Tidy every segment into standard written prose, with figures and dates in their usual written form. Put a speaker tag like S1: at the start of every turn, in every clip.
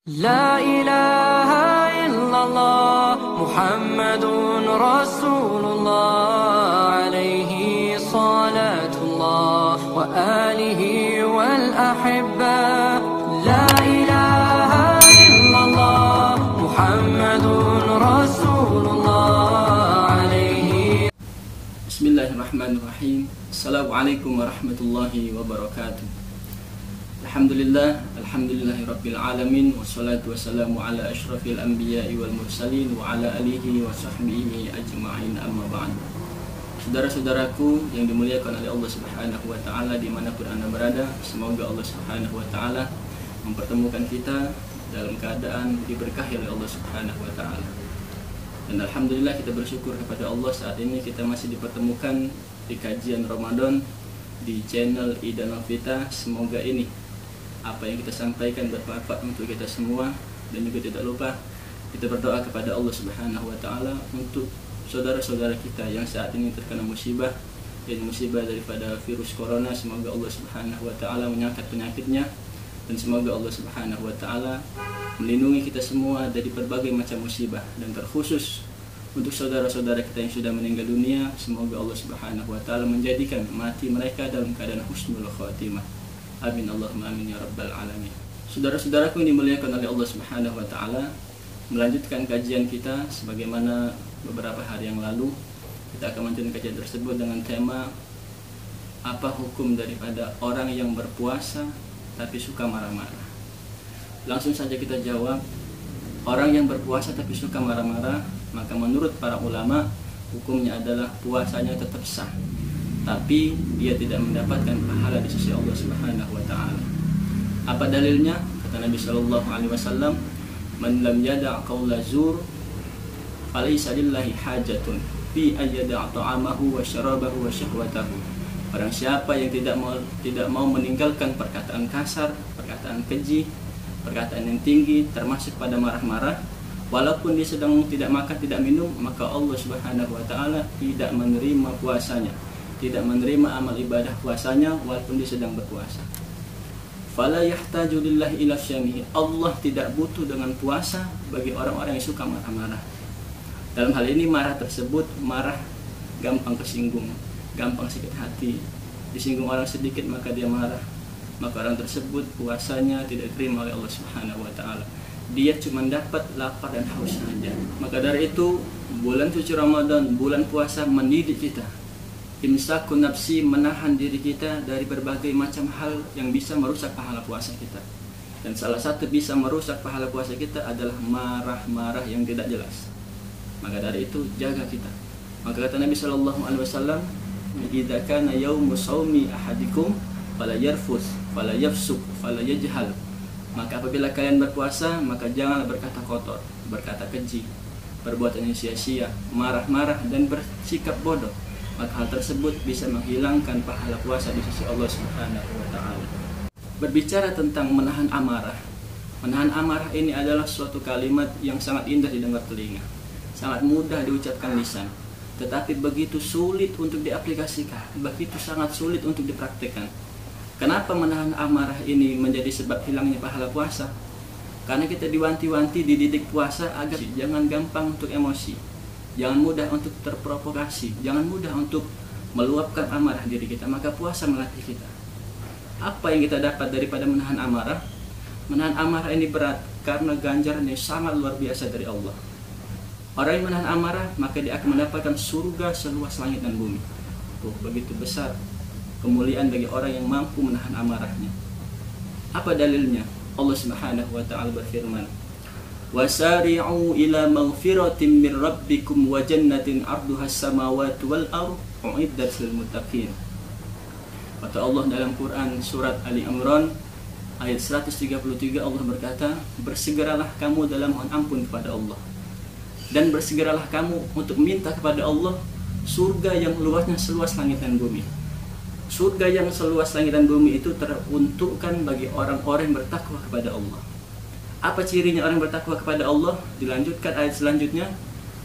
S1: لا إله إلا الله محمد رسول الله عليه صلاة الله وآله والأحبة لا إله إلا الله محمد رسول الله عليه.
S2: Bismillahirrahmanirrahim. Assalamualaikum warahmatullahi wabarakatuh. Alhamdulillahirabbil alamin wassalatu wassalamu ala asyrafil anbiya'i wal mursalin wa ala alihi wa sahbihi ajma'in, amma ba'd. Saudara-saudaraku yang dimuliakan oleh Allah Subhanahu wa taala dimanapun Anda berada, semoga Allah Subhanahu wa taala mempertemukan kita dalam keadaan diberkahi oleh Allah Subhanahu wa taala. Dan alhamdulillah kita bersyukur kepada Allah saat ini kita masih dipertemukan di kajian Ramadan di channel Ida Novita. Semoga ini apa yang kita sampaikan bermanfaat untuk kita semua, dan juga tidak lupa kita berdoa kepada Allah Subhanahu wa taala untuk saudara-saudara kita yang saat ini terkena musibah, yaitu musibah daripada virus corona. Semoga Allah Subhanahu wa taala mengangkat penyakitnya, dan semoga Allah Subhanahu wa taala melindungi kita semua dari berbagai macam musibah, dan terkhusus untuk saudara-saudara kita yang sudah meninggal dunia, semoga Allah Subhanahu wa taala menjadikan mati mereka dalam keadaan husnul khatimah. Amin Allahumma amin ya rabbal alamin. Saudara-saudaraku yang dimuliakan oleh Allah Subhanahu wa taala, melanjutkan kajian kita sebagaimana beberapa hari yang lalu. Kita akan melanjutkan kajian tersebut dengan tema apa hukum daripada orang yang berpuasa tapi suka marah-marah. Langsung saja kita jawab, orang yang berpuasa tapi suka marah-marah, maka menurut para ulama hukumnya adalah puasanya tetap sah, tapi dia tidak mendapatkan pahala di sisi Allah Subhanahu wa taala. Apa dalilnya? Kata Nabi sallallahu alaihi wasallam, "Man lam yada' qaula zur falaysa lillahi hajatun fi ayyada' ta'amahu wa syarabahu wa syahwatahu." Barang siapa yang tidak mau meninggalkan perkataan kasar, perkataan keji, perkataan yang tinggi, termasuk pada marah-marah, walaupun dia sedang tidak makan, tidak minum, maka Allah Subhanahu wa taala tidak menerima puasanya, tidak menerima amal ibadah puasanya walaupun dia sedang berpuasa. Fala yahtaju lillahi ila syamihi. Allah tidak butuh dengan puasa bagi orang-orang yang suka marah-marah. Dalam hal ini marah tersebut marah gampang kesinggung, gampang sakit hati. Disinggung orang sedikit maka dia marah, maka orang tersebut puasanya tidak diterima oleh Allah Subhanahu wa taala. Dia cuma dapat lapar dan haus saja. Maka dari itu bulan suci Ramadan, bulan puasa mendidik kita imsakun nafsi, menahan diri kita dari berbagai macam hal yang bisa merusak pahala puasa kita. Dan salah satu bisa merusak pahala puasa kita adalah marah-marah yang tidak jelas. Maka dari itu jaga kita. Maka kata Nabi sallallahu alaihi wasallam, "Idza kana yaumu shaumi ahadikum fala yarfus fala yafsuk fala yajhal." Maka apabila kalian berpuasa, maka janganlah berkata kotor, berkata keji, perbuatan yang sia-sia, marah-marah, dan bersikap bodoh. Maka hal tersebut bisa menghilangkan pahala puasa di sisi Allah Subhanahu wa taala. Berbicara tentang menahan amarah. Menahan amarah ini adalah suatu kalimat yang sangat indah didengar telinga, sangat mudah diucapkan lisan, tetapi begitu sulit untuk diaplikasikan, begitu sangat sulit untuk dipraktikkan. Kenapa menahan amarah ini menjadi sebab hilangnya pahala puasa? Karena kita diwanti-wanti, dididik puasa agar jangan gampang untuk emosi, jangan mudah untuk terprovokasi, jangan mudah untuk meluapkan amarah diri kita. Maka puasa melatih kita. Apa yang kita dapat daripada menahan amarah? Menahan amarah ini berat karena ganjarannya sangat luar biasa dari Allah. Orang yang menahan amarah maka dia akan mendapatkan surga seluas langit dan bumi. Tuh, begitu besar kemuliaan bagi orang yang mampu menahan amarahnya. Apa dalilnya? Allah Subhanahu wa taala berfirman, "Wasari'u ila maghfiratin min rabbikum wa jannatin 'arduha as-samawati wal ardh u'iddat lil muttaqin." Kata Allah dalam Quran surat Ali Imran ayat 133, Allah berkata, "Bersegeralah kamu dalam mohon ampun kepada Allah, dan bersegeralah kamu untuk minta kepada Allah surga yang luasnya seluas langit dan bumi." Surga yang seluas langit dan bumi itu teruntukkan bagi orang-orang yang bertakwa kepada Allah. Apa cirinya orang bertakwa kepada Allah? Dilanjutkan ayat selanjutnya,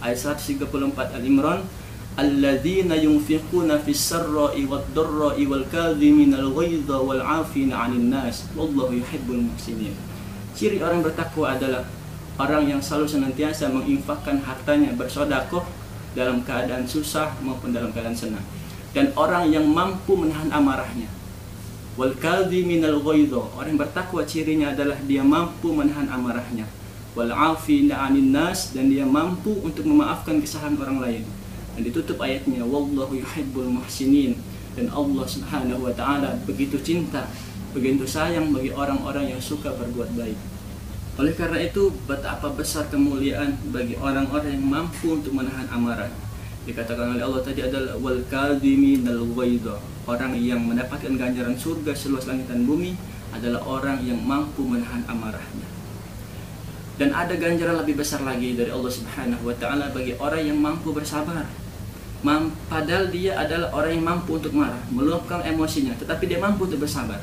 S2: ayat 134 Al-Imran, "Alladzina yunfiquna fis sarra'i wad dharra'i wal kadhiminal ghaidha wal 'afina 'anil nas wallahu yuhibbul muhsinin." Ciri orang bertakwa adalah orang yang selalu senantiasa menginfakkan hartanya bersedekah dalam keadaan susah maupun dalam keadaan senang. Dan orang yang mampu menahan amarahnya. Wal kadhiminal ghaidha, orang yang bertakwa cirinya adalah dia mampu menahan amarahnya. Wal 'afina 'anil nas, dan dia mampu untuk memaafkan kesalahan orang lain. Dan ditutup ayatnya, wallahu yuhibbul muhsinin, dan Allah Subhanahu wa taala begitu cinta, begitu sayang bagi orang-orang yang suka berbuat baik. Oleh karena itu, betapa besar kemuliaan bagi orang-orang yang mampu untuk menahan amarah. Dikatakan oleh Allah tadi adalah wal kadhiminal ghaidha, orang yang mendapatkan ganjaran surga seluas langit dan bumi adalah orang yang mampu menahan amarahnya. Dan ada ganjaran lebih besar lagi dari Allah Subhanahu wa taala bagi orang yang mampu bersabar. Padahal dia adalah orang yang mampu untuk marah, meluapkan emosinya, tetapi dia mampu untuk bersabar.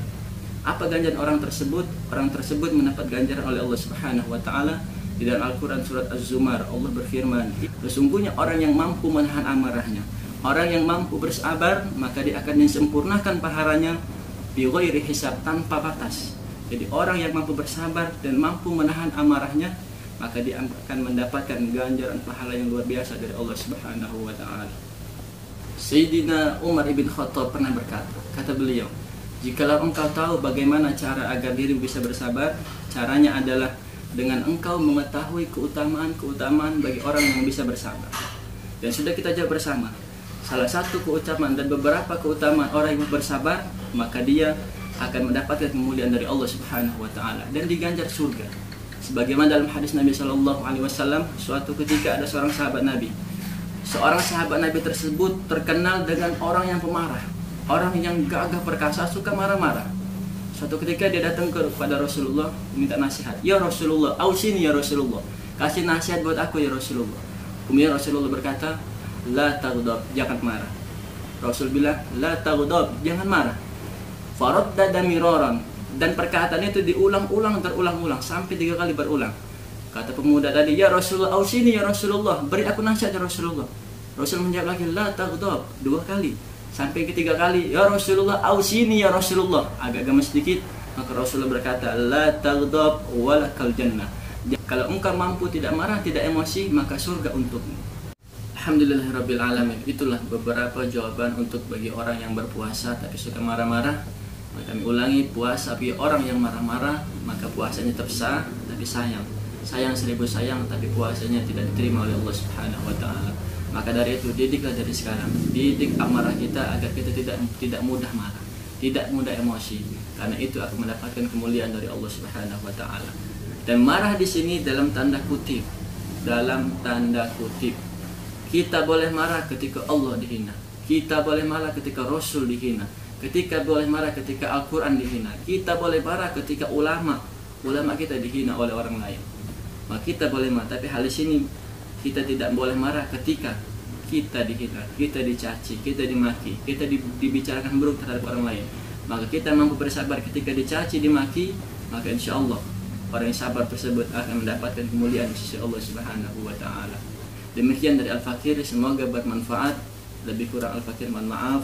S2: Apa ganjaran orang tersebut? Orang tersebut mendapat ganjaran oleh Allah Subhanahu wa taala. Di dalam Al-Qur'an surat Az-Zumar, Allah berfirman, sesungguhnya orang yang mampu menahan amarahnya, orang yang mampu bersabar, maka dia akan disempurnakan pahalanya bi ghairi hisab, tanpa batas. Jadi orang yang mampu bersabar dan mampu menahan amarahnya, maka dia akan mendapatkan ganjaran pahala yang luar biasa dari Allah Subhanahu wa taala. Sayyidina Umar ibn Khattab pernah berkata, kata beliau, jikalau engkau tahu bagaimana cara agar dirimu bisa bersabar, caranya adalah dengan engkau mengetahui keutamaan-keutamaan bagi orang yang bisa bersabar. Dan sudah kita jawab bersama, salah satu keutamaan dan beberapa keutamaan orang yang bersabar, maka dia akan mendapatkan kemuliaan dari Allah Subhanahu wa taala dan diganjar surga. Sebagaimana dalam hadis Nabi sallallahu alaihi wasallam, suatu ketika ada seorang sahabat Nabi. Seorang sahabat Nabi tersebut terkenal dengan orang yang pemarah, orang yang gagah perkasa, suka marah-marah. Suatu ketika dia datang kepada Rasulullah minta nasihat. Ya Rasulullah, ausini ya Rasulullah, kasih nasihat buat aku ya Rasulullah. Kemudian Rasulullah berkata, la taghdab, jangan marah. Rasul bilang, la taghdab, jangan marah. Faraddada miraran, dan perkataan itu diulang-ulang terulang-ulang sampai 3 kali berulang. Kata pemuda tadi, ya Rasulullah, ausini ya Rasulullah, beri aku nasihat ya Rasulullah. Rasul menjawab lagi, la taghdab, 2 kali. Sampai ketiga kali, ya Rasulullah, ausini ya Rasulullah, agak gemes sedikit. Maka Rasulullah berkata, la taghdab walakal jannah. Kalau engkau mampu tidak marah, tidak emosi, maka surga untukmu. Alhamdulillahirabbil alamin. Itulah beberapa jawaban untuk bagi orang yang berpuasa tapi suka marah-marah. Maka kami ulangi, puasa bagi orang yang marah-marah, maka puasanya tetap sah, tapi sayang 1000 sayang, tapi puasanya tidak diterima oleh Allah Subhanahu wa taala. Maka dari itu, didiklah dari sekarang, didik amarah kita agar kita tidak mudah marah, tidak mudah emosi, karena itu akan mendapatkan kemuliaan dari Allah Subhanahu wa taala. Dan marah di sini dalam tanda kutip. Kita boleh marah ketika Allah dihina. Kita boleh marah ketika Rasul dihina. Kita boleh marah ketika Al-Quran dihina. Kita boleh marah ketika ulama kita dihina oleh orang lain. Maka kita boleh marah, tapi hal di sini kita tidak boleh marah ketika kita dihina, kita dicaci, kita dimaki, kita dibicarakan buruk terhadap orang lain. Maka kita mampu bersabar ketika dicaci, dimaki, maka insya Allah orang yang sabar tersebut akan mendapatkan kemuliaan di sisi Allah Subhanahu wa taala. Demikian dari Al-Fakir, semoga bermanfaat. Lebih kurang Al-Fakir mohon maaf.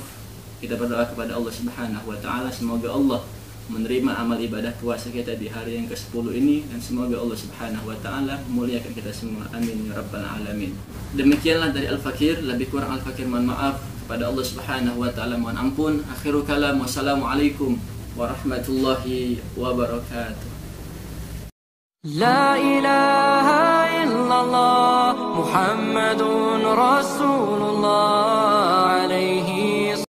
S2: Kita berdoa kepada Allah Subhanahu wa taala, semoga Allah menerima amal ibadah puasa kita di hari yang ke-10 ini, dan semoga Allah Subhanahu wa taala memuliakan kita semua. Amin ya rabbal alamin. Demikianlah dari Al-Fakir, lebih kurang Al-Fakir mohon maaf. Kepada Allah Subhanahu wa taala mohon ampun. Akhirul kalam, wassalamualaikum warahmatullahi wabarakatuh.
S1: La ilaha illallah Muhammadun Rasulullah.